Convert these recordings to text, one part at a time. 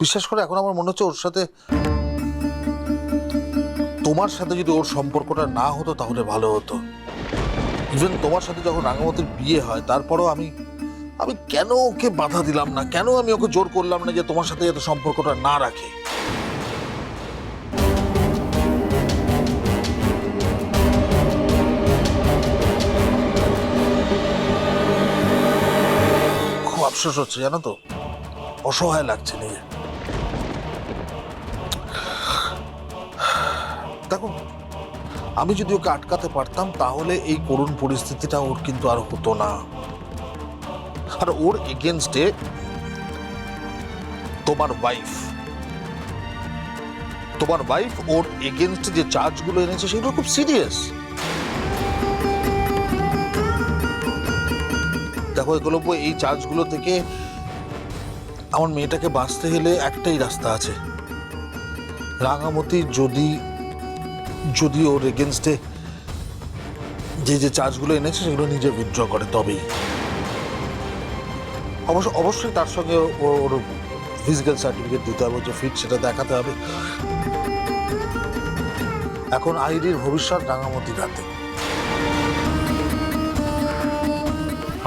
বিশ্বাস করে এখন আমার মনে হচ্ছে ওর সাথে, তোমার সাথে যদি ওর সম্পর্কটা না হতো তাহলে ভালো হতো। ইভেন তোমার সাথে যখন রাঙামতির বিয়ে হয় তারপরও আমি আমি কেন ওকে বাধা দিলাম না, কেন আমি ওকে জোর করলাম না যে তোমার সাথে যাতে সম্পর্কটা না রাখে। খুব আফসোস হচ্ছে জানো তো, অসহায় লাগছে নিজে। দেখো, আমি যদি ওকে আটকাতে পারতাম তাহলে এই করুণ পরিস্থিতিটা ওর কিন্তু আর হতো না। আর ওর এগেনস্টে তোমার ওয়াইফ ওর এগেনস্টে যে চার্জগুলো এনেছে সেগুলো খুব সিরিয়াস। দেখো একলব্য, এই চার্জগুলো থেকে আমার মেয়েটাকে বাঁচতে হলে একটাই রাস্তা আছে। রাঙামতি যদি ওর এগেনস্টে যে চার্জগুলো এনেছে সেগুলো নিজে উইথড্র করে তবেই। অবশ্যই তার সঙ্গে ওর ফিজিক্যাল সার্টিফিকেট দিতে হবে, যে ফিট সেটা দেখাতে হবে। এখন আইরির ভবিষ্যৎ রাঙামতির হাতে।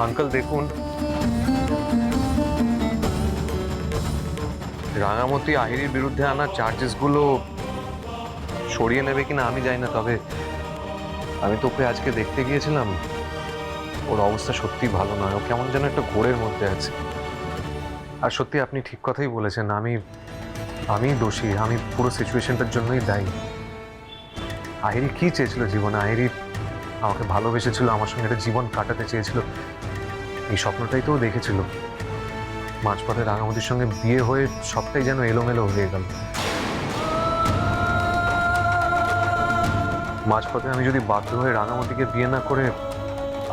আঙ্কেল দেখুন, রাঙামতি আহিরির বিরুদ্ধে আনা চার্জেসগুলো সরিয়ে নেবে কিনা আমি জানি না, তবে আমি তো ওকে আজকে দেখতে গিয়েছিলাম, ওর অবস্থা সত্যি ভালো নয়। ও কেমন যেন একটা ঘোরের মধ্যে আছে। আর সত্যি আপনি ঠিক কথাই বলেছেন, আমি দোষী, আমি পুরো সিচুয়েশনটার জন্যই দায়ী। আহিরি কি চেয়েছিল জীবনে? আহিরি আমাকে ভালোবেসেছিল, আমার সঙ্গে একটা জীবন কাটাতে চেয়েছিল, এই স্বপ্নটাই তো দেখেছিল। মাঝপথে রাঙামতির সঙ্গে বিয়ে হয়ে সবটাই যেন এলোমেলো হয়ে গেল। মাঝপথে আমি যদি বাধ্য হয়ে রাঙামতিকে বিয়ে না করে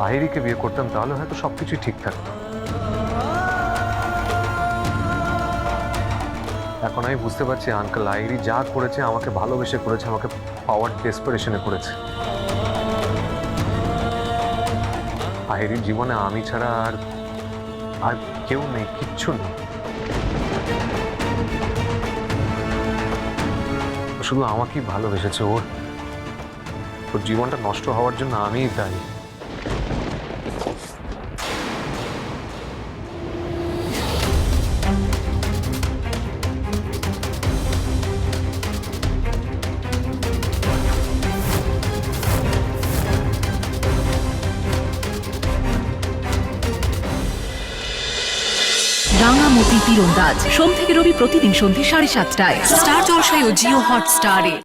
আহিরিকে বিয়ে করতাম তাহলে হয়তো সবকিছুই ঠিক থাকতো। এখন আমি বুঝতে পারছি আঙ্কেল, আহিরি যা করেছে আমাকে ভালোবেসে করেছে, আমাকে পাওয়ার ডেসপারেশনে করেছে। আহিরির জীবনে আমি ছাড়া আর কেউ নেই, কিচ্ছু নেই। শুধু আমাকেই ভালোবেসেছে। ওর জীবনটা নষ্ট হওয়ার জন্য আমিই দায়ী। রাঙামতি তীরন্দাজ সোম থেকে রবি প্রতিদিন সন্ধ্যে 7:30টায় স্টার জলসায় ও জিও হটস্টারে।